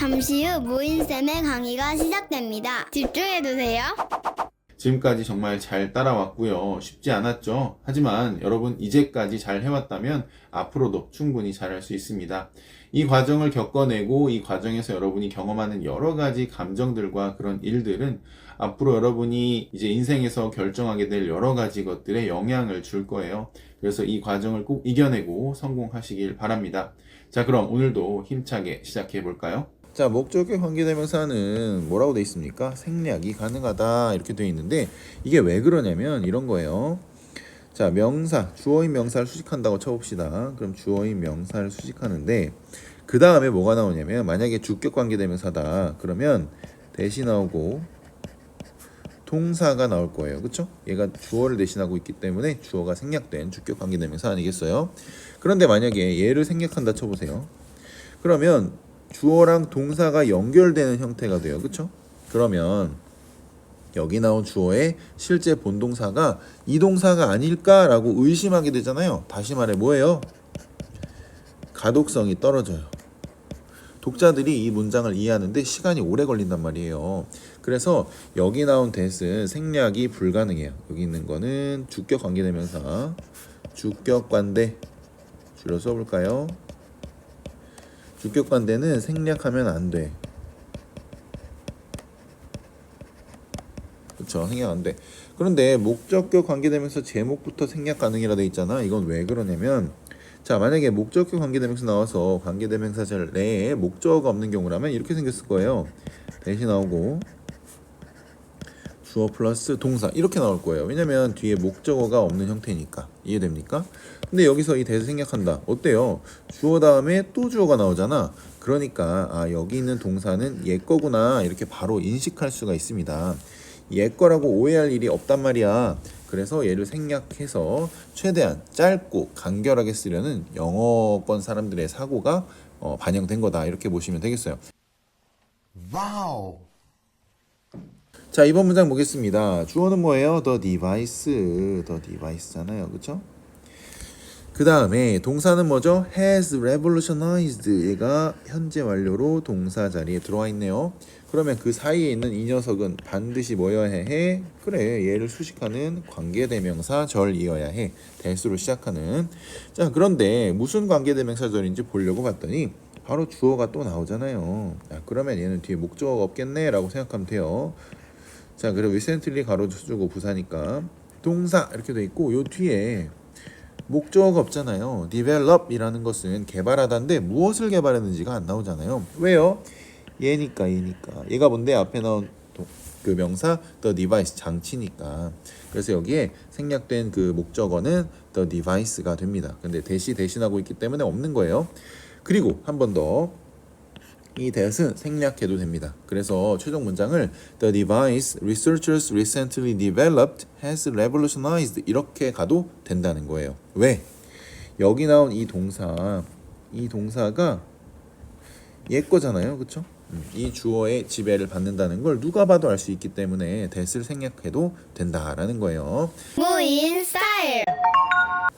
잠시 후 모인쌤의 강의가 시작됩니다. 집중해두세요. 지금까지 정말 잘 따라왔고요. 쉽지 않았죠? 하지만 여러분 이제까지 잘 해왔다면 앞으로도 충분히 잘할 수 있습니다. 이 과정을 겪어내고 이 과정에서 여러분이 경험하는 여러 가지 감정들과 그런 일들은 앞으로 여러분이 이제 인생에서 결정하게 될 여러 가지 것들에 영향을 줄 거예요. 그래서 이 과정을 꼭 이겨내고 성공하시길 바랍니다. 자, 그럼 오늘도 힘차게 시작해 볼까요? 자, 목적격 관계대명사는 뭐라고 돼 있습니까? 생략이 가능하다 이렇게 돼 있는데 이게 왜 그러냐면 이런 거예요. 자, 명사, 주어인 명사를 수식한다고 쳐봅시다. 그럼 주어인 명사를 수식하는데 그 다음에 뭐가 나오냐면 만약에 주격 관계대명사다 그러면 대시 나오고 동사가 나올 거예요. 그쵸? 얘가 주어를 대신하고 있기 때문에 주어가 생략된 주격 관계대명사 아니겠어요? 그런데 만약에 얘를 생략한다 쳐보세요. 그러면 주어랑 동사가 연결되는 형태가 돼요. 그쵸? 그러면 여기 나온 주어의 실제 본동사가 이 동사가 아닐까라고 의심하게 되잖아요. 다시 말해 뭐예요? 가독성이 떨어져요. 독자들이 이 문장을 이해하는데 시간이 오래 걸린단 말이에요. 그래서 여기 나온 that은 생략이 불가능해요. 여기 있는 거는 주격 관계대명사, 주격 관대 줄여 써볼까요? 주격 관대는 생략하면 안 돼. 그쵸? 생략 안 돼. 그런데 목적격 관계대명사 제목부터 생략 가능이라 돼 있잖아. 이건 왜 그러냐면 자, 만약에 목적격 관계대명사 나와서 관계대명사 내에 목적어가 없는 경우라면 이렇게 생겼을 거예요. 대신 나오고 주어 플러스 동사 이렇게 나올 거예요. 왜냐면 뒤에 목적어가 없는 형태니까. 이해됩니까? 근데 여기서 이 대에서 생략한다. 어때요? 주어 다음에 또 주어가 나오잖아. 그러니까 아, 여기 있는 동사는 얘 거구나 이렇게 바로 인식할 수가 있습니다. 얘 거라고 오해할 일이 없단 말이야. 그래서 얘를 생략해서 최대한 짧고 간결하게 쓰려는 영어권 사람들의 사고가 반영된 거다 이렇게 보시면 되겠어요. 와우. 자, 이번 문장 보겠습니다. 주어는 뭐예요? The device잖아요. 그쵸? 그 다음에 동사는 뭐죠? has revolutionized. 얘가 현재 완료로 동사 자리에 들어와 있네요. 그러면 그 사이에 있는 이 녀석은 반드시 뭐여야 해? 그래, 얘를 수식하는 관계대명사절이어야 해. 대수로 시작하는. 자, 그런데 무슨 관계대명사절인지 보려고 봤더니 바로 주어가 또 나오잖아요. 야, 그러면 얘는 뒤에 목적어가 없겠네 라고 생각하면 돼요. 자, 그리고 recently 가로주고 부사니까 동사 이렇게 돼 있고 요 뒤에 목적어가 없잖아요. develop이라는 것은 개발하다인데 무엇을 개발했는지가 안 나오잖아요. 왜요? 얘니까. 얘가 뭔데? 앞에 나온 그 명사 the device 장치니까. 그래서 여기에 생략된 그 목적어는 the device가 됩니다. 근데 대신하고 있기 때문에 없는 거예요. 그리고 한 번 더 이 that은 생략해도 됩니다. 그래서 최종 문장을 The device researchers recently developed has revolutionized 이렇게 가도 된다는 거예요. 왜? 여기 나온 이 동사가 얘 거잖아요. 그쵸? 이 주어의 지배를 받는다는 걸 누가 봐도 알 수 있기 때문에 that을 생략해도 된다라는 거예요. 모인 스타일.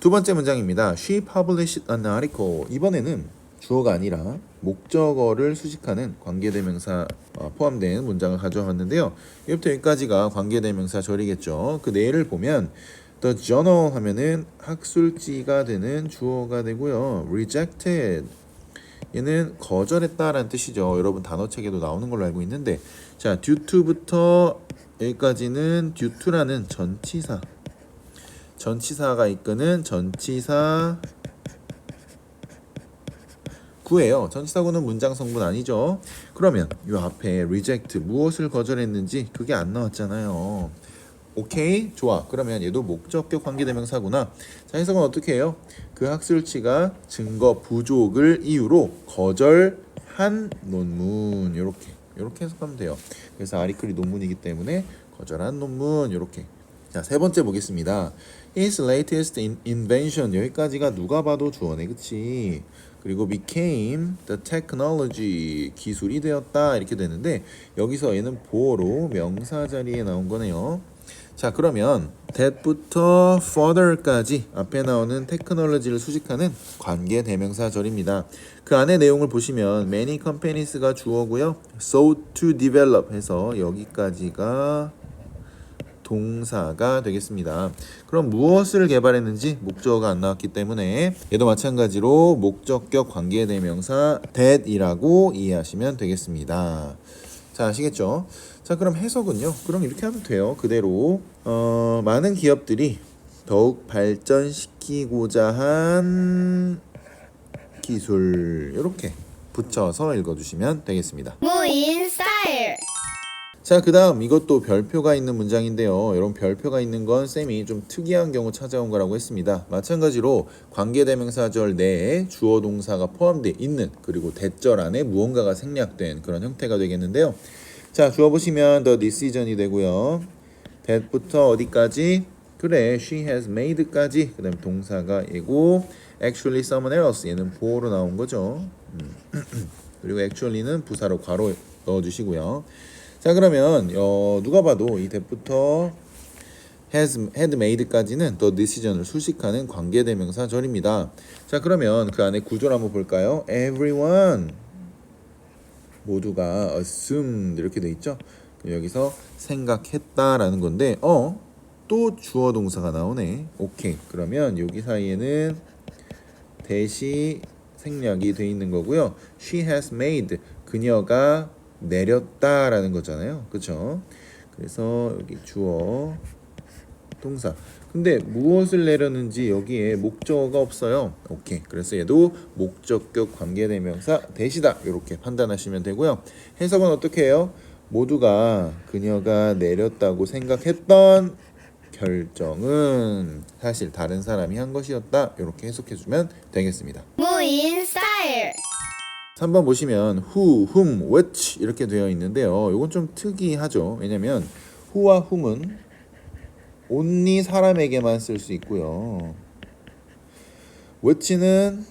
두 번째 문장입니다. She published an article. 이번에는 주어가 아니라 목적어를 수식하는 관계대명사 포함된 문장을 가져왔는데요. 이부터 여기까지가 관계대명사 절이겠죠. 그 내를 보면 The journal 하면은 학술지가 되는 주어가 되고요. Rejected 얘는 거절했다라는 뜻이죠. 여러분 단어책에도 나오는 걸로 알고 있는데 자, due to부터 여기까지는 due to라는 전치사가 이끄는 전치사 구예요. 전치사구는 문장 성분 아니죠. 그러면 이 앞에 reject 무엇을 거절했는지 그게 안 나왔잖아요. 오케이? 좋아. 그러면 얘도 목적격 관계대명사구나. 자, 해석은 어떻게 해요? 그 학술지가 증거 부족을 이유로 거절한 논문 이렇게 해석하면 돼요. 그래서 아리클이 논문이기 때문에 거절한 논문 이렇게. 자, 세 번째 보겠습니다. His latest invention 여기까지가 누가 봐도 주어네. 그치? 그리고 became the technology 기술이 되었다 이렇게 되는데 여기서 얘는 보어로 명사 자리에 나온 거네요. 자, 그러면 that부터 further까지 앞에 나오는 테크놀로지를 수식하는 관계 대명사절입니다. 그 안에 내용을 보시면 many companies가 주어고요. sought to develop 해서 여기까지가 동사가 되겠습니다. 그럼 무엇을 개발했는지 목적어가 안 나왔기 때문에 얘도 마찬가지로 목적격 관계대명사 that이라고 이해하시면 되겠습니다. 자, 아시겠죠? 자, 그럼 해석은요. 그럼 이렇게 하면 돼요. 그대로 많은 기업들이 더욱 발전시키고자 한 기술 이렇게 붙여서 읽어주시면 되겠습니다. 무인 스타일. 자, 그 다음 이것도 별표가 있는 문장인데요. 여러분 별표가 있는 건 쌤이 좀 특이한 경우 찾아온 거라고 했습니다. 마찬가지로 관계대명사절 내에 주어 동사가 포함되어 있는 그리고 대절 안에 무언가가 생략된 그런 형태가 되겠는데요. 자, 주어 보시면 the decision이 되고요. that부터 어디까지? 그래, she has made까지. 그 다음 동사가 얘고 actually someone else 얘는 보어로 나온 거죠. 그리고 actually는 부사로 괄호 넣어주시고요. 자, 그러면 누가 봐도 이 that부터 had made까지는 the decision을 수식하는 관계대명사절입니다. 자, 그러면 그 안에 구조를 한번 볼까요? everyone 모두가 assumed 이렇게 돼 있죠. 여기서 생각했다라는 건데 또 주어 동사가 나오네. 오케이. 그러면 여기 사이에는 대시 생략이 돼 있는 거고요. she has made 그녀가 내렸다라는 거잖아요. 그렇죠? 그래서 여기 주어 동사. 근데 무엇을 내렸는지 여기에 목적어가 없어요. 오케이. 그래서 얘도 목적격 관계대명사 대시다. 이렇게 판단하시면 되고요. 해석은 어떻게 해요? 모두가 그녀가 내렸다고 생각했던 결정은 사실 다른 사람이 한 것이었다. 이렇게 해석해주면 되겠습니다. 무인 스타일. 3번 보시면 who, whom, which 이렇게 되어 있는데요. 이건 좀 특이하죠. 왜냐면 who와 whom은 only 사람에게만 쓸 수 있고요. which는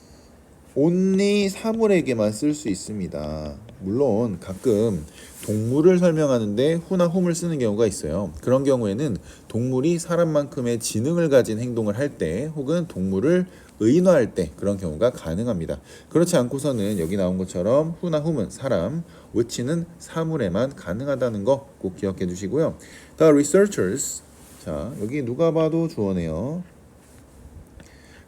only 사물에게만 쓸 수 있습니다. 물론 가끔 동물을 설명하는데 who나 whom을 쓰는 경우가 있어요. 그런 경우에는 동물이 사람만큼의 지능을 가진 행동을 할 때 혹은 동물을 의인화할 때 그런 경우가 가능합니다. 그렇지 않고서는 여기 나온 것처럼 who나 whom은 사람, which는 사물에만 가능하다는 거 꼭 기억해 두시고요. The researchers 자, 여기 누가 봐도 주어네요.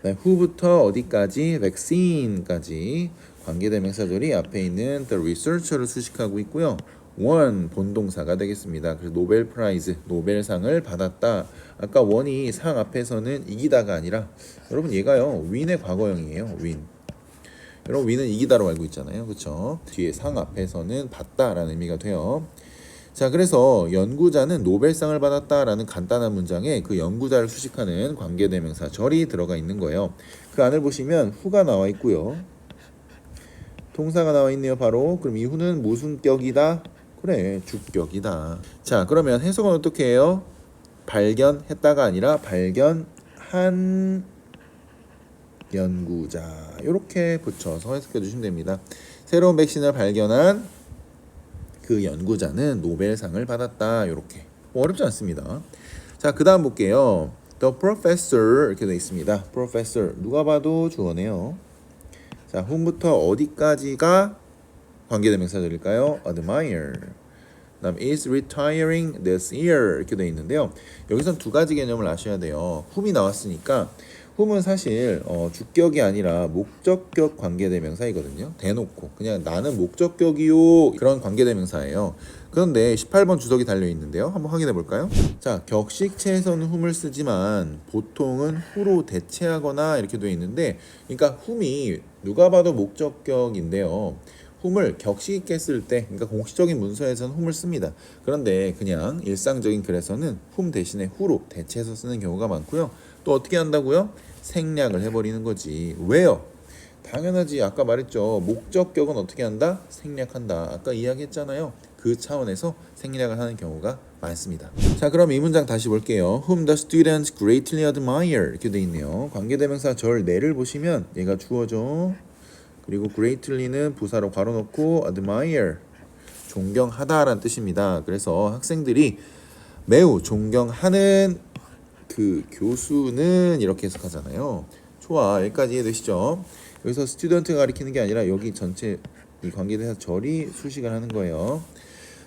네, who부터 어디까지? vaccine까지 관계대명사절이 앞에 있는 the researcher를 수식하고 있고요. won 본동사가 되겠습니다. 그래서 노벨 프라이즈, 노벨상을 받았다. 아까 won이 상 앞에서는 이기다가 아니라 여러분 얘가요. win의 과거형이에요. win. 여러분 win은 이기다로 알고 있잖아요. 그렇죠? 뒤에 상 앞에서는 받다라는 의미가 돼요. 자, 그래서 연구자는 노벨상을 받았다라는 간단한 문장에 그 연구자를 수식하는 관계대명사 절이 들어가 있는 거예요. 그 안을 보시면 who가 나와 있고요. 동사가 나와 있네요. 바로. 그럼 이 who는 무슨 격이다? 그래, 주격이다. 자, 그러면 해석은 어떻게 해요? 발견했다가 아니라 발견한 연구자 이렇게 붙여서 해석해 주시면 됩니다. 새로운 백신을 발견한 그 연구자는 노벨상을 받았다. 이렇게 어렵지 않습니다. 자, 그 다음 볼게요. The professor 이렇게 되어 있습니다. professor 누가 봐도 주어네요. 자, whom부터 어디까지가 관계대명사절일까요? admire. 그다음 is retiring this year 이렇게 되어 있는데요. 여기선 두 가지 개념을 아셔야 돼요. whom이 나왔으니까 whom은 사실 주격이 아니라 목적격 관계대명사이거든요. 대놓고 그냥 나는 목적격이요 그런 관계대명사예요. 그런데 18번 주석이 달려 있는데요. 한번 확인해 볼까요? 자, 격식체에서는 whom을 쓰지만 보통은 who로 대체하거나 이렇게 되어 있는데, 그러니까 whom이 누가 봐도 목적격인데요. whom을 격식 있게 쓸 때, 그러니까 공식적인 문서에서는 whom을 씁니다. 그런데 그냥 일상적인 글에서는 whom 대신에 who로 대체해서 쓰는 경우가 많고요. 또 어떻게 한다고요? 생략을 해버리는 거지. 왜요? 당연하지. 아까 말했죠. 목적격은 어떻게 한다? 생략한다. 아까 이야기했잖아요. 그 차원에서 생략을 하는 경우가 많습니다. 자, 그럼 이 문장 다시 볼게요. Whom the students greatly admire 이렇게 돼 있네요. 관계대명사 절 내를 보시면 얘가 주어죠. 그리고 greatly는 부사로 괄호 넣고 admire 존경하다라는 뜻입니다. 그래서 학생들이 매우 존경하는 그 교수는 이렇게 해석하잖아요. 좋아, 여기까지 이해되시죠? 여기서 스튜던트가 가리키는 게 아니라 여기 전체 이 관계대사 절이 수식을 하는 거예요.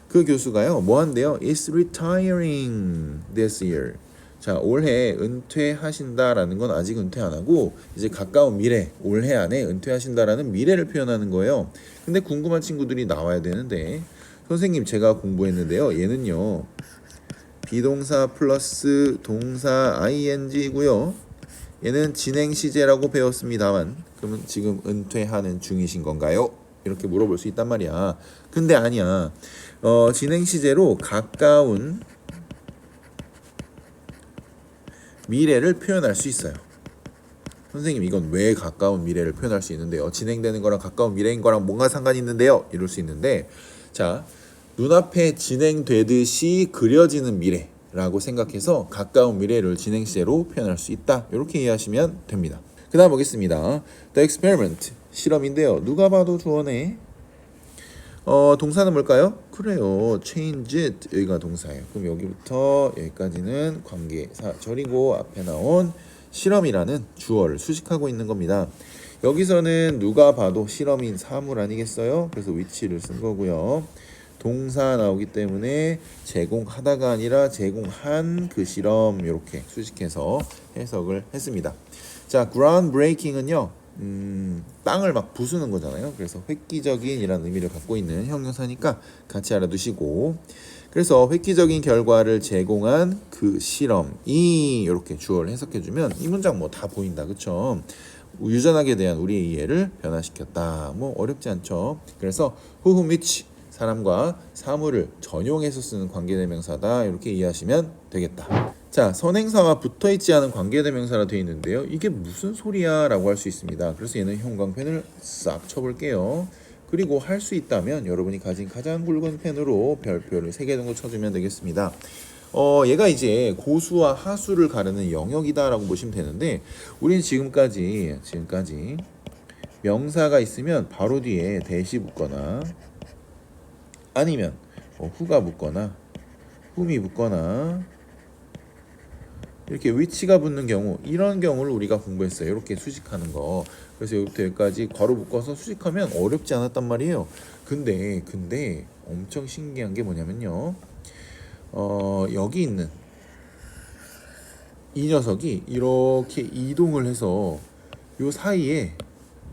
그 교수가요, 뭐 한대요? Is retiring this year. 자, 올해 은퇴하신다라는 건 아직 은퇴 안 하고 이제 가까운 미래, 올해 안에 은퇴하신다라는 미래를 표현하는 거예요. 근데 궁금한 친구들이 나와야 되는데, 선생님 제가 공부했는데요. 얘는요, 비동사 플러스 동사 ing고요. 얘는 진행 시제라고 배웠습니다만, 그러면 지금 은퇴하는 중이신 건가요? 이렇게 물어볼 수 있단 말이야. 근데 아니야. 진행 시제로 가까운 미래를 표현할 수 있어요. 선생님 이건 왜 가까운 미래를 표현할 수 있는데요? 진행되는 거랑 가까운 미래인 거랑 뭔가 상관이 있는데요? 이럴 수 있는데, 자, 눈앞에 진행되듯이 그려지는 미래라고 생각해서 가까운 미래를 진행 시제로 표현할 수 있다. 이렇게 이해하시면 됩니다. 그 다음 보겠습니다. The experiment, 실험인데요. 누가 봐도 주어네. 동사는 뭘까요? 그래요, change it. 여기가 동사예요. 그럼 여기부터 여기까지는 관계사절이고 앞에 나온 실험이라는 주어를 수식하고 있는 겁니다. 여기서는 누가 봐도 실험인 사물 아니겠어요? 그래서 which를 쓴 거고요. 동사 나오기 때문에 제공하다가 아니라 제공한 그 실험, 이렇게 수식해서 해석을 했습니다. 자, groundbreaking은요, 땅을 막 부수는 거잖아요. 그래서 획기적인이라는 의미를 갖고 있는 형용사니까 같이 알아두시고, 그래서 획기적인 결과를 제공한 그 실험이 이렇게 주어를 해석해주면 이 문장 뭐 다 보인다, 그쵸? 유전학에 대한 우리의 이해를 변화시켰다. 뭐 어렵지 않죠? 그래서 who which, 사람과 사물을 전용해서 쓰는 관계대명사다. 이렇게 이해하시면 되겠다. 자, 선행사와 붙어있지 않은 관계대명사라 되어 있는데요. 이게 무슨 소리야? 라고 할 수 있습니다. 그래서 얘는 형광펜을 싹 쳐볼게요. 그리고 할 수 있다면 여러분이 가진 가장 굵은 펜으로 별표를 3개 정도 쳐주면 되겠습니다. 얘가 이제 고수와 하수를 가르는 영역이다 라고 보시면 되는데, 우리는 지금까지 명사가 있으면 바로 뒤에 대시 붙거나 아니면 후가 붙거나 whom이 붙거나 이렇게 which가 붙는 경우, 이런 경우를 우리가 공부했어요. 이렇게 수식하는 거. 그래서 여기부터 여기까지 괄호 묶어서 수식하면 어렵지 않았단 말이에요. 근데 엄청 신기한 게 뭐냐면요, 여기 있는 이 녀석이 이렇게 이동을 해서 요 사이에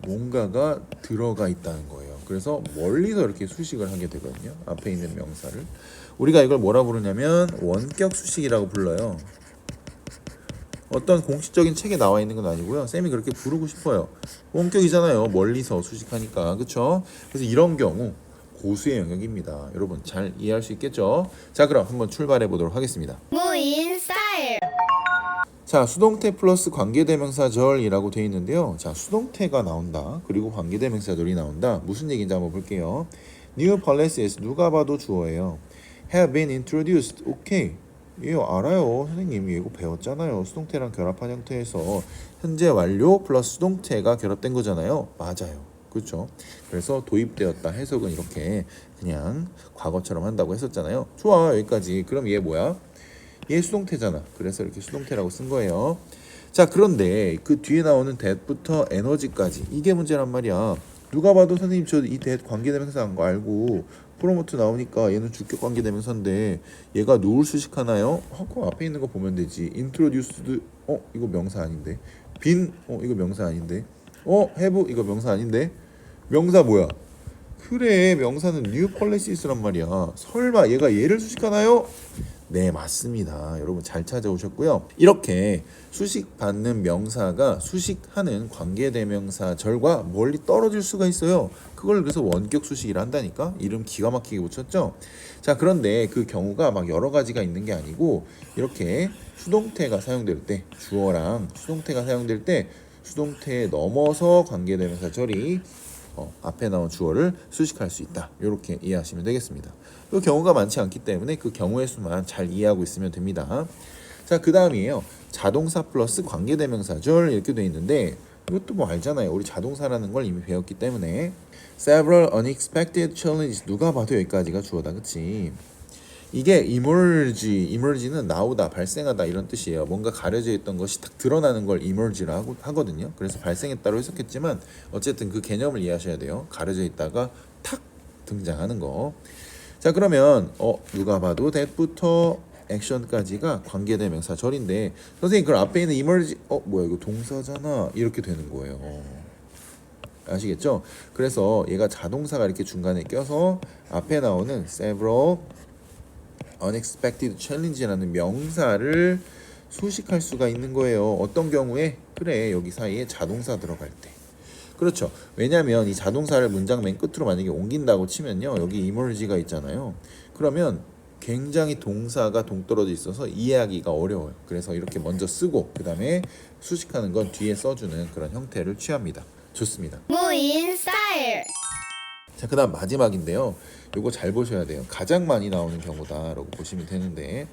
뭔가가 들어가 있다는 거예요. 그래서 멀리서 이렇게 수식을 하게 되거든요. 앞에 있는 명사를 우리가 이걸 뭐라 부르냐면 원격 수식이라고 불러요. 어떤 공식적인 책에 나와 있는 건 아니고요. 쌤이 그렇게 부르고 싶어요. 원격이잖아요. 멀리서 수식하니까, 그렇죠? 그래서 이런 경우 고수의 영역입니다. 여러분 잘 이해할 수 있겠죠? 자, 그럼 한번 출발해 보도록 하겠습니다. 무인 스타일. 자, 수동태 플러스 관계대명사절이라고 되어 있는데요. 자, 수동태가 나온다. 그리고 관계대명사절이 나온다. 무슨 얘기인지 한번 볼게요. New policies, 누가 봐도 주어예요. Have been introduced. 오케이. 예, 알아요. 선생님 이거 배웠잖아요. 수동태랑 결합한 형태에서 현재 완료 플러스 수동태가 결합된 거잖아요. 맞아요. 그렇죠? 그래서 도입되었다 해석은 이렇게 그냥 과거처럼 한다고 했었잖아요. 좋아, 여기까지. 그럼 얘 뭐야? 얘 수동태잖아. 그래서 이렇게 수동태라고 쓴 거예요. 자, 그런데 그 뒤에 나오는 that부터 에너지까지, 이게 문제란 말이야. 누가 봐도 선생님 저 이 that 관계대명사인 거 알고 프로모트 나오니까 얘는 주격 관계대명사인데 얘가 누굴 수식하나요? 그 앞에 있는 거 보면 되지. introduced, 이거 명사 아닌데. been, 이거 명사 아닌데. have, 이거 명사 아닌데. 명사 뭐야? 그래, 명사는 new polices란 말이야. 설마 얘가 얘를 수식하나요? 네, 맞습니다. 여러분 잘 찾아오셨고요. 이렇게 수식받는 명사가 수식하는 관계대명사절과 멀리 떨어질 수가 있어요. 그걸 그래서 원격 수식이라 한다니까. 이름 기가 막히게 붙였죠. 자, 그런데 그 경우가 막 여러 가지가 있는 게 아니고, 이렇게 수동태가 사용될 때, 주어랑 수동태가 사용될 때 수동태에 넘어서 관계대명사절이 앞에 나온 주어를 수식할 수 있다. 이렇게 이해하시면 되겠습니다. 그 경우가 많지 않기 때문에 그 경우의 수만 잘 이해하고 있으면 됩니다. 자, 그 다음이에요. 자동사 플러스 관계대명사절 이렇게 돼 있는데, 이것도 뭐 알잖아요. 우리 자동사라는 걸 이미 배웠기 때문에. Several unexpected challenges, 누가 봐도 여기까지가 주어다, 그치? 이게 emerge는 나오다, 발생하다 이런 뜻이에요. 뭔가 가려져 있던 것이 딱 드러나는 걸 emerge라고 하거든요. 그래서 발생했다로 해석했지만 어쨌든 그 개념을 이해하셔야 돼요. 가려져 있다가 탁 등장하는 거. 자, 그러면 누가 봐도 that부터 action까지가 관계대명사 절인데 선생님 그 앞에 있는 emerge 뭐야 이거 동사잖아 이렇게 되는 거예요. 아시겠죠? 그래서 얘가 자동사가 이렇게 중간에 껴서 앞에 나오는 several unexpected challenge라는 명사를 수식할 수가 있는 거예요. 어떤 경우에? 그래, 여기 사이에 자동사 들어갈 때. 그렇죠. 왜냐면 이 자동사를 문장 맨 끝으로 만약에 옮긴다고 치면요, 여기 emerge가 있잖아요. 그러면 굉장히 동사가 동떨어져 있어서 이해하기가 어려워요. 그래서 이렇게 먼저 쓰고 그 다음에 수식하는 건 뒤에 써주는 그런 형태를 취합니다. 좋습니다. 무인 스타일. 자, 그 다음 마지막인데요. 요거 잘 보셔야 돼요. 가장 많이 나오는 경우다라고 보시면 되는데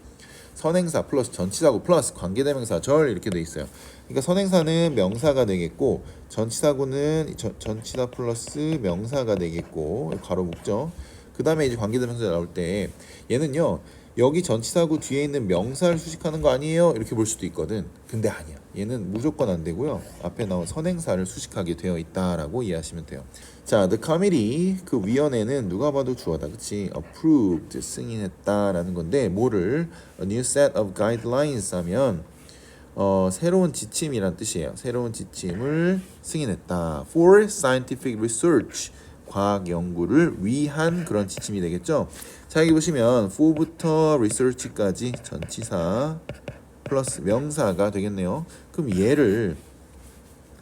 선행사 플러스 전치사구 플러스 관계대명사 절 이렇게 돼 있어요. 그러니까 선행사는 명사가 되겠고 전치사구는 전치사 플러스 명사가 되겠고 가로 묶죠. 그 다음에 이제 관계대명사 나올 때 얘는요, 여기 전치사구 뒤에 있는 명사를 수식하는 거 아니에요? 이렇게 볼 수도 있거든. 근데 아니야. 얘는 무조건 안 되고요. 앞에 나온 선행사를 수식하게 되어 있다라고 이해하시면 돼요. 자, the committee, 그 위원회는 누가 봐도 주어다. 그치? approved, 승인했다라는 건데 뭐를 a new set of guidelines 하면 새로운 지침이란 뜻이에요. 새로운 지침을 승인했다. for scientific research, 과학 연구를 위한 그런 지침이 되겠죠. 자, 여기 보시면 for부터 research까지 전치사 플러스 명사가 되겠네요. 그럼 얘를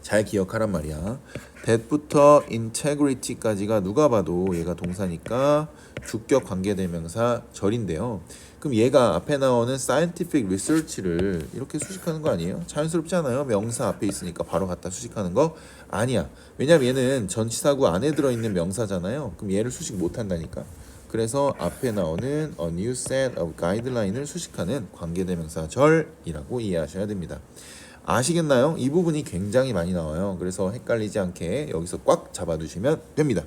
잘 기억하란 말이야. that부터 integrity까지가 누가 봐도 얘가 동사니까 주격 관계대명사 절인데요. 그럼 얘가 앞에 나오는 scientific research를 이렇게 수식하는 거 아니에요? 자연스럽지 않아요? 명사 앞에 있으니까 바로 갖다 수식하는 거 아니야. 왜냐면 얘는 전치사구 안에 들어있는 명사잖아요. 그럼 얘를 수식 못한다니까. 그래서 앞에 나오는 a new set of guideline을 수식하는 관계대명사 절이라고 이해하셔야 됩니다. 아시겠나요? 이 부분이 굉장히 많이 나와요. 그래서 헷갈리지 않게 여기서 꽉 잡아두시면 됩니다.